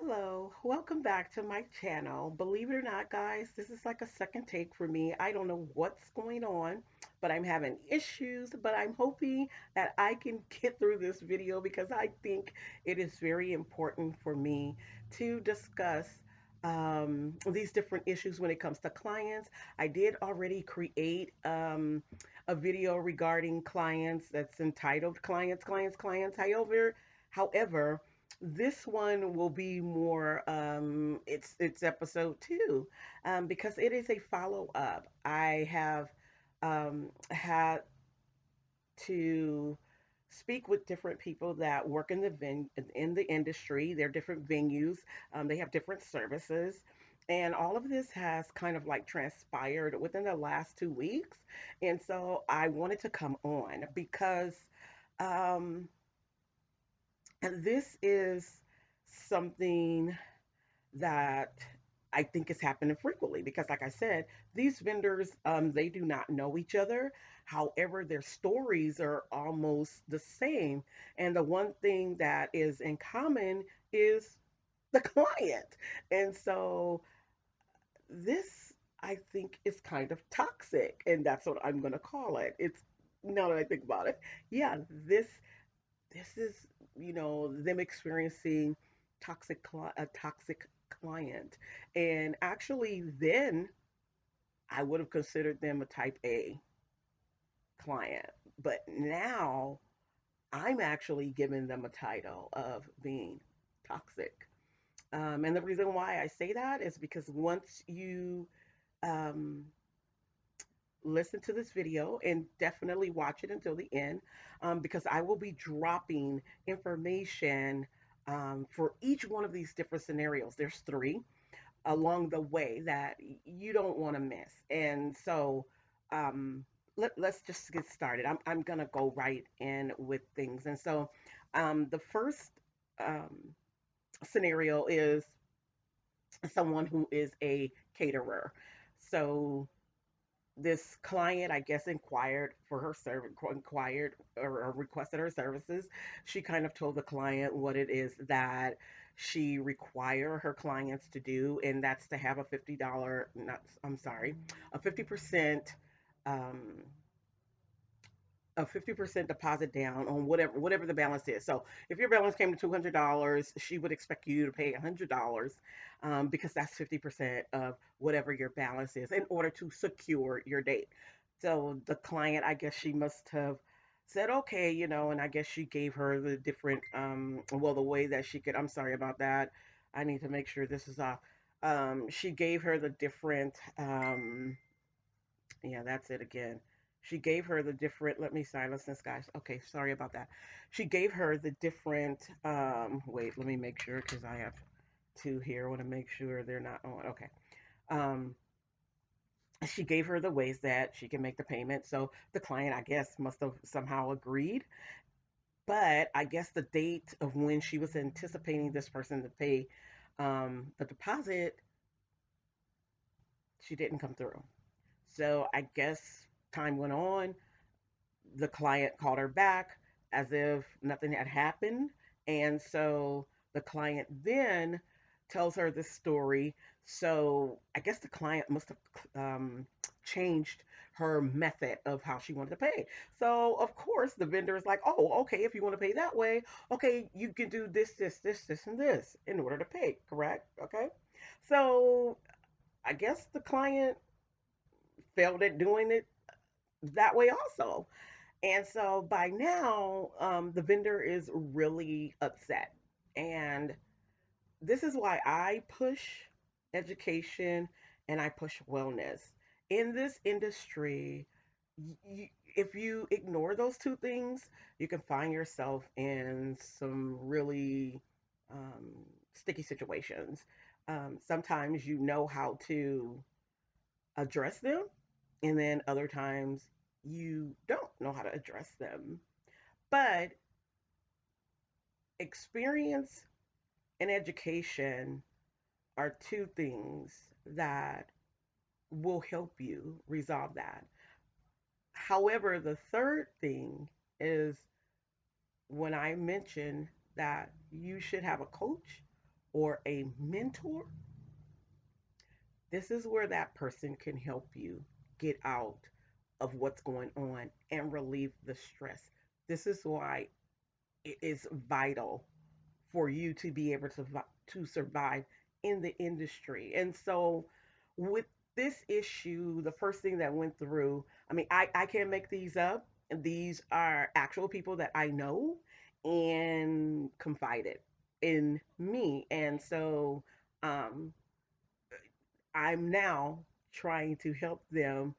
Hello, welcome back to my channel. Believe it or not, guys, this is like a second take for me. I don't know what's going on, but I'm having issues, but I'm hoping that I can get through this video because I think it is very important for me to discuss these different issues when it comes to clients. I did already create a video regarding clients that's entitled Clients. However, this one will be more it's episode 2, because it is a follow-up. I have had to speak with different people that work in in the industry. They're different venues. They have different services, and all of this has kind of like transpired within the last 2 weeks. And so I wanted to come on because um, this is something that I think is happening frequently because, like I said, these vendors, they do not know each other. However, their stories are almost the same, and the one thing that is in common is the client. And so this, I think, is kind of toxic, and that's what I'm going to call it. It's now that I think about it, yeah, this is, them experiencing a toxic client. And actually, then I would have considered them a type A client. But now I'm actually giving them a title of being toxic. And the reason why I say that is because once you um, listen to this video and definitely watch it until the end, because I will be dropping information for each one of these different scenarios. There's three along the way that you don't want to miss. And so um, let's just get started. I'm going to go right in with things. And so the first um, scenario is someone who is a caterer. So this client, I guess, inquired for her service, inquired or requested her services. She kind of told the client what it is that she require her clients to do, and that's to have a $50, not, I'm sorry, a 50% um, a 50% deposit down on whatever the balance is. So if your balance came to $200, she would expect you to pay $100, because that's 50% of whatever your balance is in order to secure your date. So the client, I guess she must have said okay, and I guess she gave her the different well, the way that she could. I'm sorry about that. I need to make sure this is off. She gave her the different yeah, that's it again. She gave her the different, let me silence this, guys. Okay, sorry about that. She gave her the different, wait, let me make sure because I have two here. I want to make sure they're not on. Okay. Um, she gave her the ways that she can make the payment. So the client, I guess, must have somehow agreed. But I guess the date of when she was anticipating this person to pay the deposit, she didn't come through. So I guess time went on. The client called her back as if nothing had happened. And so the client then tells her this story. So I guess the client must have changed her method of how she wanted to pay. So of course the vendor is like, oh, okay, if you want to pay that way, okay, you can do this, and this in order to pay, correct? Okay. So I guess the client failed at doing it that way also. And so by now, the vendor is really upset. And this is why I push education and I push wellness. In this industry, if you ignore those two things, you can find yourself in some really um, sticky situations. Sometimes you know how to address them, and then other times you don't know how to address them. But experience and education are two things that will help you resolve that. However, the third thing is when I mention that you should have a coach or a mentor, this is where that person can help you get out of what's going on and relieve the stress. This is why it is vital for you to be able to survive in the industry. And so with this issue, the first thing that went through, I mean, I can't make these up. These are actual people that I know and confided in me. And so um, I'm now trying to help them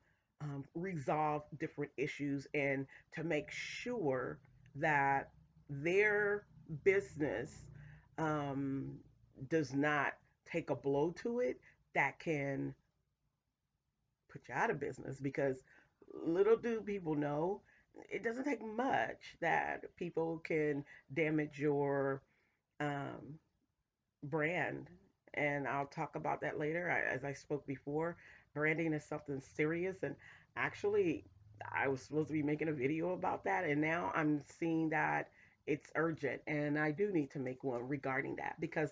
resolve different issues and to make sure that their business um, does not take a blow to it that can put you out of business, because little do people know it doesn't take much that people can damage your um, brand. And I'll talk about that later. As I spoke before, branding is something serious. And actually, I was supposed to be making a video about that. And now I'm seeing that it's urgent. And I do need to make one regarding that, because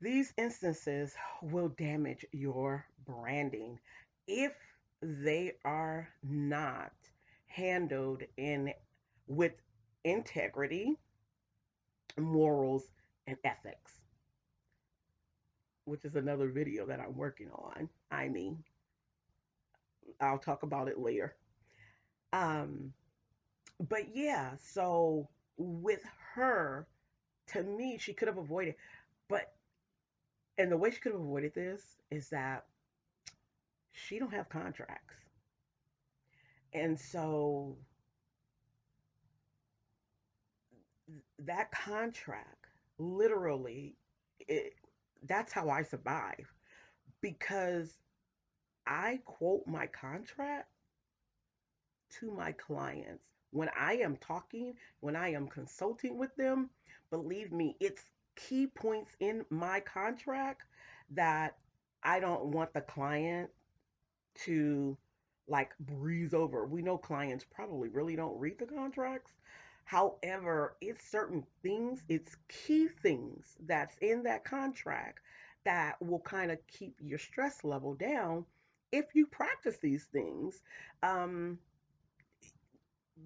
these instances will damage your branding if they are not handled in with integrity, morals, and ethics, which is another video that I'm working on. I mean, I'll talk about it later. Um, but yeah, so with her, to me, she could have avoided, but and the way she could have avoided this is that she don't have contracts, and so that contract, literally, it, that's how I survive, because I quote my contract to my clients. When I am talking, when I am consulting with them, believe me, it's key points in my contract that I don't want the client to like breeze over. We know clients probably really don't read the contracts. However, it's certain things, it's key things that's in that contract that will kind of keep your stress level down if you practice these things. Um,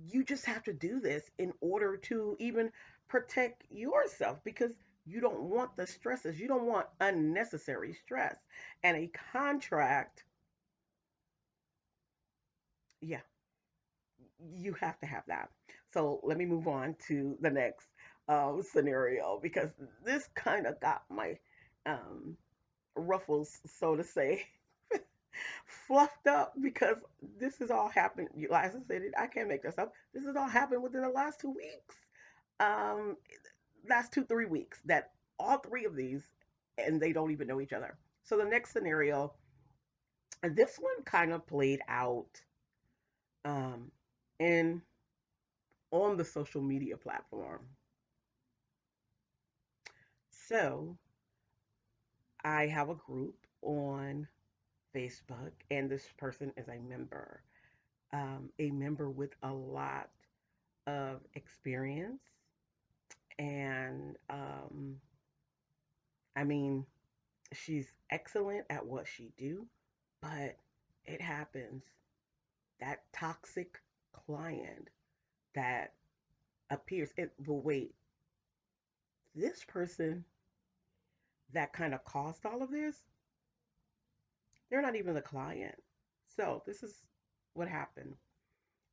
you just have to do this in order to even protect yourself, because you don't want the stresses. You don't want unnecessary stress. And a contract, yeah, you have to have that. So let me move on to the next scenario, because this kind of got my um, ruffles, so to say, fluffed up, because this has all happened. As I said, I can't make this up. This has all happened within the last 2 weeks. Um, last 2, 3 weeks, that all three of these, and they don't even know each other. So the next scenario, and this one kind of played out um, in on the social media platform. So I have a group on Facebook, and this person is a member with a lot of experience. And I mean, she's excellent at what she do, but it happens that toxic client that appears. But wait, this person that kind of caused all of this, they're not even the client. So this is what happened.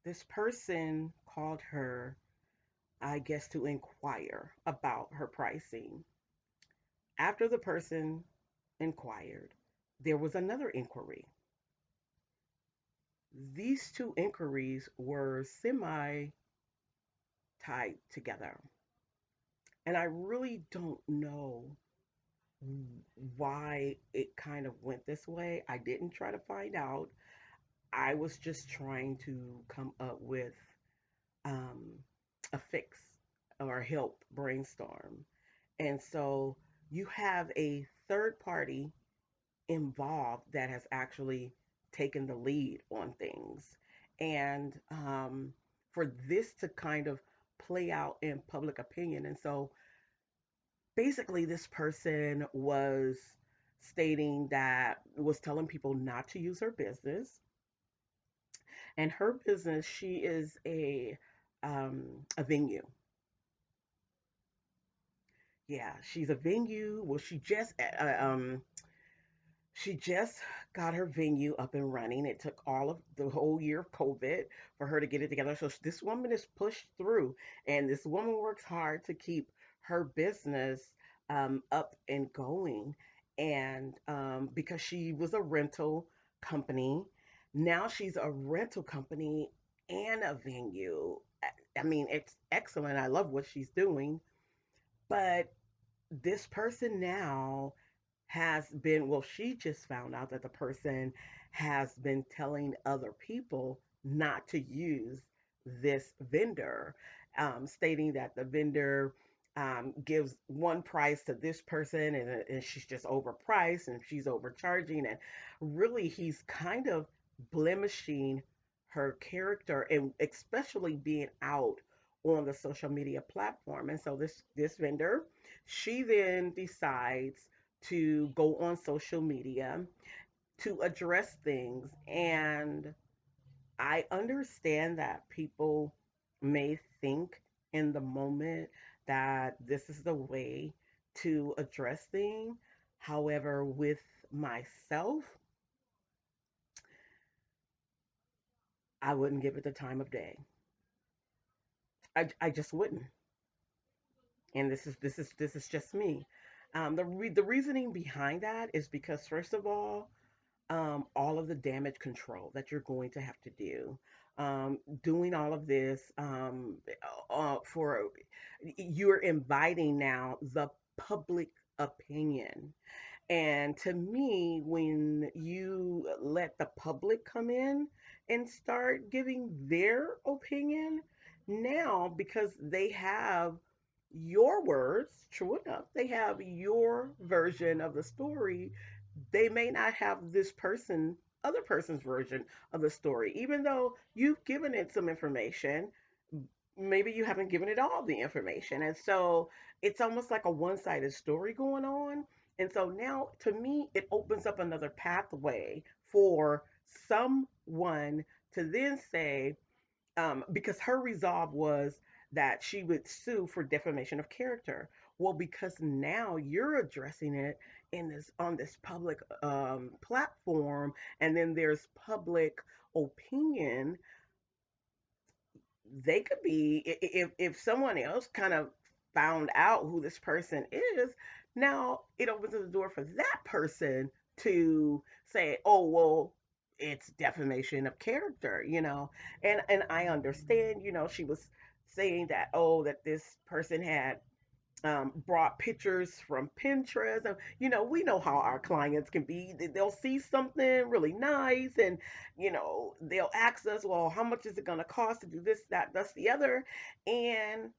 This person called her, I guess, to inquire about her pricing. After the person inquired, there was another inquiry. These two inquiries were semi tied together. And I really don't know why it kind of went this way. I didn't try to find out. I was just trying to come up with um, a fix or help brainstorm. And so you have a third party involved that has actually taken the lead on things. And for this to kind of play out in public opinion. And so Basically, this person was stating that was telling people not to use her business, and her business, she is a venue. Yeah, she's a venue. Well, she just got her venue up and running. It took all of the whole year of COVID for her to get it together. So this woman is pushed through, and this woman works hard to keep her business up and going. And because she was a rental company, now she's a rental company and a venue. I mean, it's excellent. I love what she's doing, but this person now has been, well, she just found out that the person has been telling other people not to use this vendor, stating that the vendor gives one price to this person, and she's just overpriced and she's overcharging. And really, he's kind of blemishing her character, and especially being out on the social media platform. And so this vendor, she then decides to go on social media to address things. And I understand that people may think in the moment that this is the way to address things. However, with myself, I wouldn't give it the time of day. I just wouldn't. And this is just me. The reasoning behind that is because, first of all of the damage control that you're going to have to do, doing all of this for you're inviting now the public opinion. And to me, when you let the public come in and start giving their opinion, now because they have your words, true enough, they have your version of the story, they may not have other person's version of the story, even though you've given it some information. Maybe you haven't given it all the information, and so it's almost like a one-sided story going on. And so now, to me, it opens up another pathway for someone to then say, because her resolve was that she would sue for defamation of character. Well, because now you're addressing it in this on this public platform, and then there's public opinion. They could be, if someone else kind of found out who this person is, now it opens the door for that person to say, oh well, it's defamation of character, and I understand, she was saying that, oh, that this person had brought pictures from Pinterest. And, we know how our clients can be. They'll see something really nice, and, they'll ask us, well, how much is it going to cost to do this, that, that's the other. And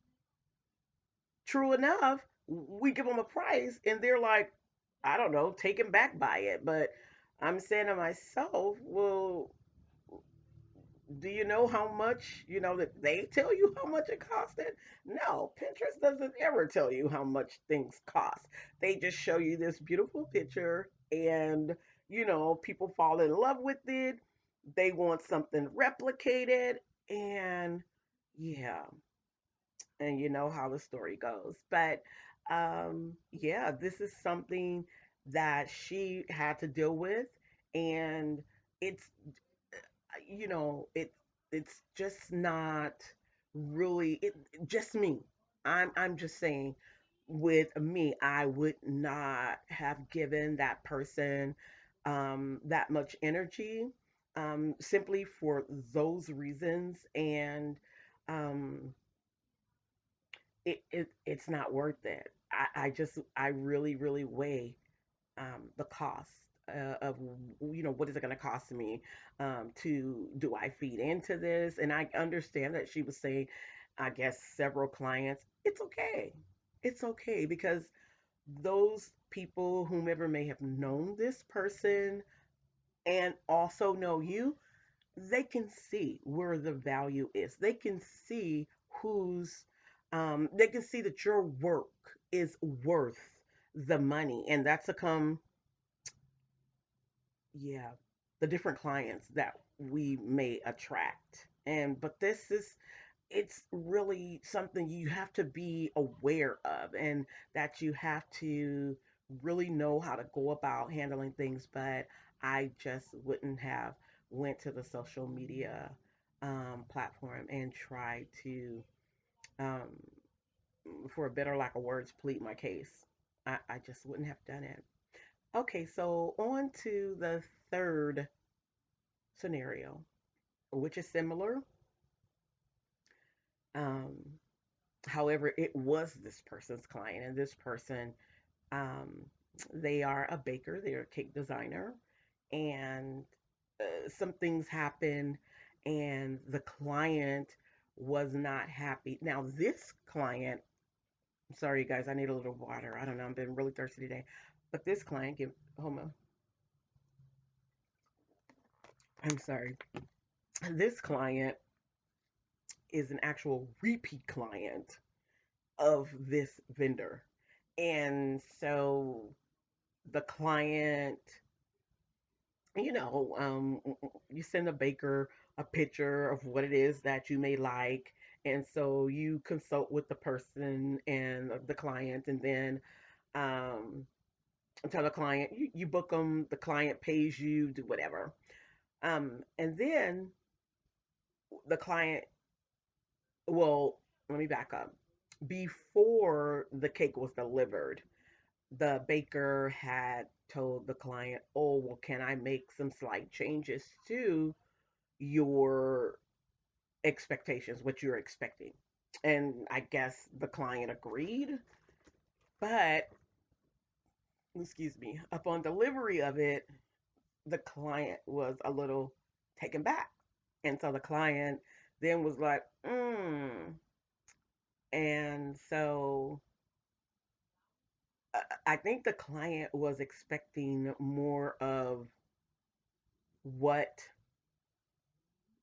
true enough, we give them a price, and they're like, I don't know, taken back by it. But I'm saying to myself, well, do you know how much, that they tell you how much it costed? No, Pinterest doesn't ever tell you how much things cost. They just show you this beautiful picture, and, people fall in love with it. They want something replicated, and yeah, and you know how the story goes. But yeah, this is something that she had to deal with, and it's it's just not really just me. I'm just saying, with me, I would not have given that person that much energy, simply for those reasons. And um it's not worth it. I really, really weigh the cost of, what is it going to cost me, to do I feed into this? And I understand that she was saying, I guess, several clients, it's okay. It's okay, because those people, whomever may have known this person and also know you, they can see where the value is. They can see who's, they can see that your work is worth the money. And that's a come, yeah, the different clients that we may attract. And, but this is, it's really something you have to be aware of, and that you have to really know how to go about handling things. But I just wouldn't have went to the social media platform and tried to, um, for a better lack of words, plead my case. I just wouldn't have done it. Okay, so on to the third scenario, which is similar. Um, However, it was this person's client, and this person, um, they are a baker, they're a cake designer, and some things happened, and the client was not happy. Now, this client, sorry, you guys, I need a little water. I don't know, I've been really thirsty today. But this client, give, hold on, I'm sorry. This client is an actual repeat client of this vendor. And so the client, you send a baker a picture of what it is that you may like. And so you consult with the person and the client, and then um, tell the client, you book them, the client pays you, do whatever. And then the client, well, let me back up. Before the cake was delivered, the baker had told the client, "Oh, well, can I make some slight changes to your expectations, what you're expecting?" And I guess the client agreed, but excuse me, upon delivery of it, the client was a little taken back. And so the client then was like, and so I think the client was expecting more of what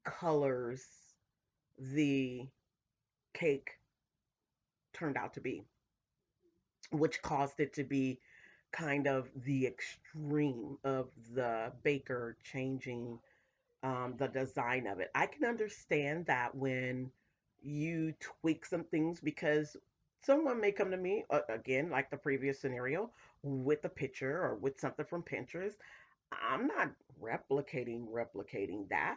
colors the cake turned out to be, which caused it to be kind of the extreme of the baker changing the design of it. I can understand that when you tweak some things, because someone may come to me, again, like the previous scenario, with a picture or with something from Pinterest. I'm not replicating that.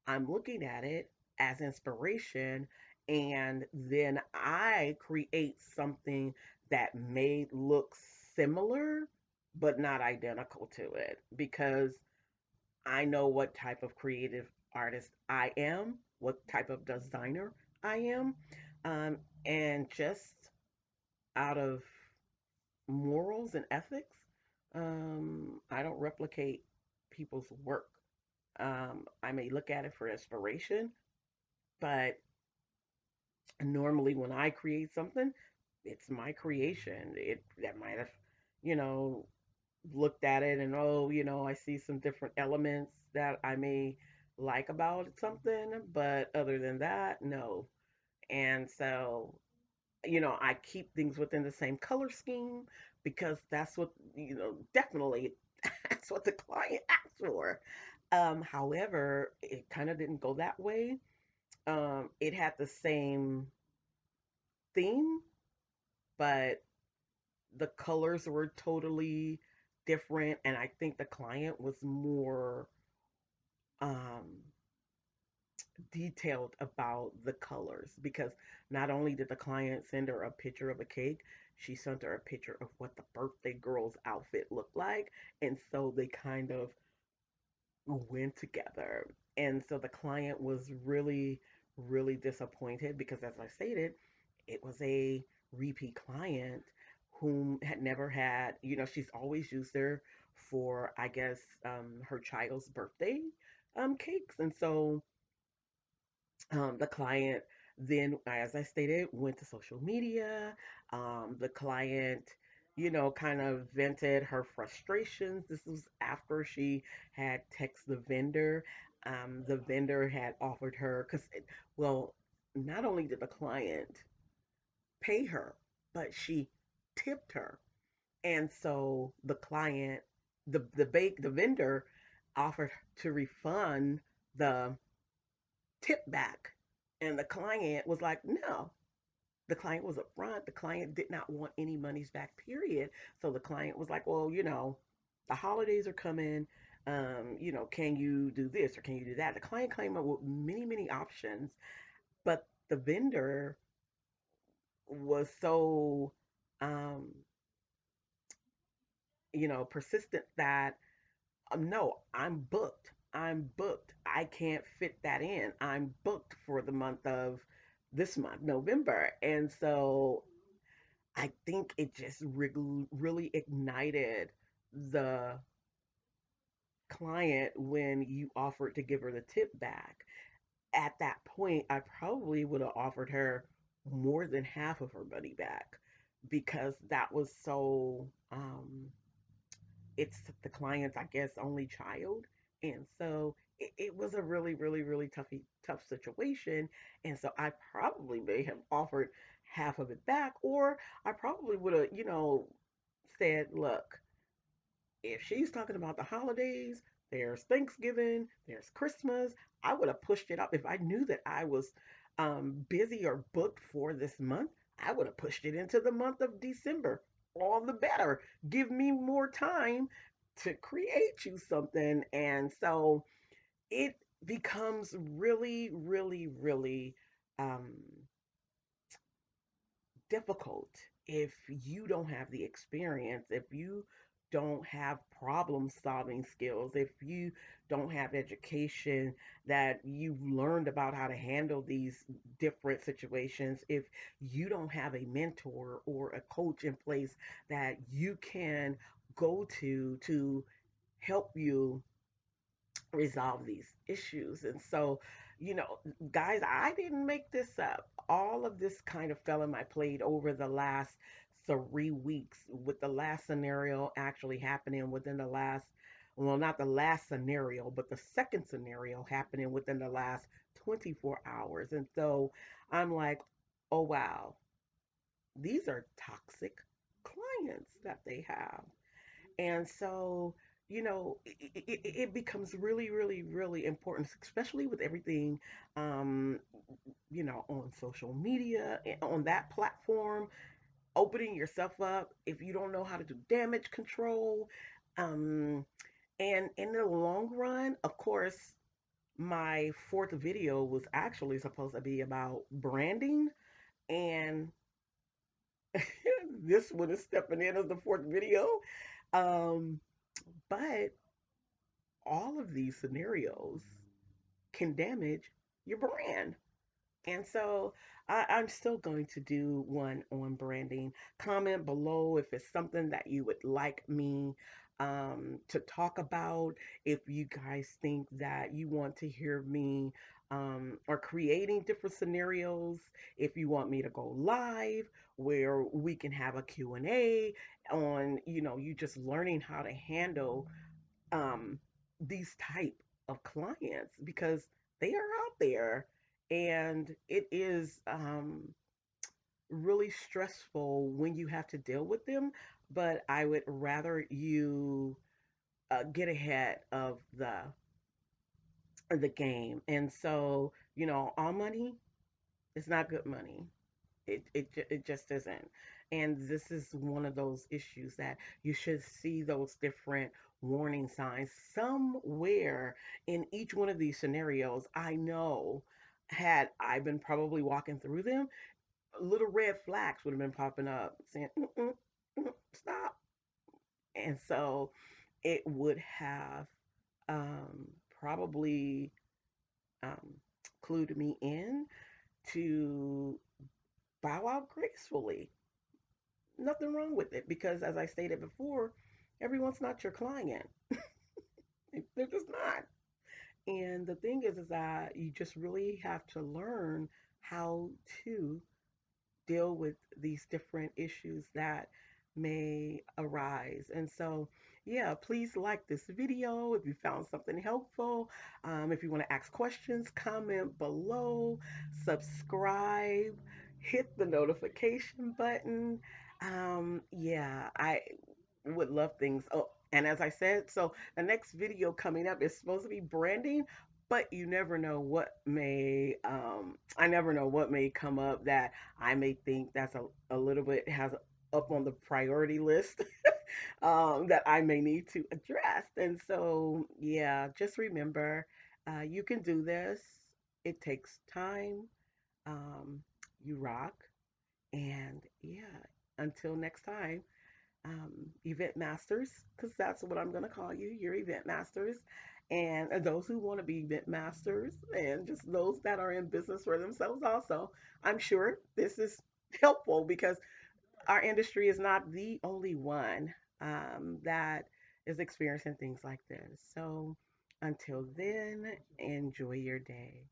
I'm looking at it as inspiration, and then I create something that may look similar but not identical to it, because I know what type of creative artist I am, what type of designer I am, um, and just out of morals and ethics, I don't replicate people's work. I may look at it for inspiration, but normally when I create something, it's my creation. It that might have, you know, looked at it and, oh, I see some different elements that I may like about something, but other than that, no. And so, I keep things within the same color scheme, because that's what, definitely that's what the client asked for. However, it kind of didn't go that way. It had the same theme, but the colors were totally different. And I think the client was more um, detailed about the colors, because not only did the client send her a picture of a cake, she sent her a picture of what the birthday girl's outfit looked like. And so they kind of went together. And so the client was really, really disappointed, because, as I stated, it was a repeat client whom had never had, she's always used her for, I guess, her child's birthday cakes. And so the client then, as I stated, went to social media. The client, kind of vented her frustrations. This was after she had texted the vendor. The vendor had offered her, because, well, not only did the client pay her, but she tipped her. And so the vendor offered to refund the tip back. And the client was like, no. The client was upfront. The client did not want any monies back, period. So the client was like, well, the holidays are coming. Can you do this or can you do that? The client came up with many, many options, but the vendor was so, um, persistent that no, I'm booked. I'm booked. I can't fit that in. I'm booked for the month of this month, November. And so I think it just really ignited the client when you offered to give her the tip back. At that point, I probably would have offered her more than half of her money back because that was so it's the client's, I guess, only child. And so it was a really, really, really tough situation. And so I probably may have offered half of it back, or I probably would have, said, look, if she's talking about the holidays, there's Thanksgiving, there's Christmas, I would have pushed it up. If I knew that I was busy or booked for this month, I would have pushed it into the month of December. All the better. Give me more time to create you something. And so it becomes really, really, really um, difficult if you don't have the experience, if you don't have problem solving skills, if you don't have education that you've learned about how to handle these different situations, if you don't have a mentor or a coach in place that you can go to help you resolve these issues. And so, guys, I didn't make this up. All of this kind of fell in my plate over the last 3 weeks, with the last scenario actually happening within the last, well, not the last scenario, but the second scenario happening within the last 24 hours. And so I'm like, oh, wow, these are toxic clients that they have. And so, it becomes really, really, really important, especially with everything, um, on social media, on that platform, opening yourself up if you don't know how to do damage control. Um, and in the long run, of course, my fourth video was actually supposed to be about branding. And this one is stepping in as the fourth video. Um, but all of these scenarios can damage your brand. And so I'm still going to do one on branding. Comment below if it's something that you would like me to talk about. If you guys think that you want to hear me or creating different scenarios, if you want me to go live where we can have a Q&A on, you just learning how to handle um, these type of clients because they are out there and it is really stressful when you have to deal with them. But I would rather you get ahead of the game. And so, all money is not good money. It just isn't. And this is one of those issues that you should see those different warning signs somewhere in each one of these scenarios. I know had I been probably walking through them, little red flags would have been popping up saying, mm-mm, stop. And so it would have um, probably um, clued me in to bow out gracefully. Nothing wrong with it because, as I stated before, everyone's not your client. They're just not. And the thing is that you just really have to learn how to deal with these different issues that may arise. And so, yeah, please like this video if you found something helpful. If you want to ask questions, comment below, subscribe. hit the notification button. Yeah, I would love things. Oh, and as I said, so the next video coming up is supposed to be branding, but you never know what may I never know what may come up that I may think that's a little bit has up on the priority list that I may need to address. And so, yeah, just remember, you can do this. It takes time. Um, you rock. And yeah, until next time, event masters, because that's what I'm going to call you, your event masters. And those who want to be event masters, and just those that are in business for themselves, also, I'm sure this is helpful because our industry is not the only one that is experiencing things like this. So until then, enjoy your day.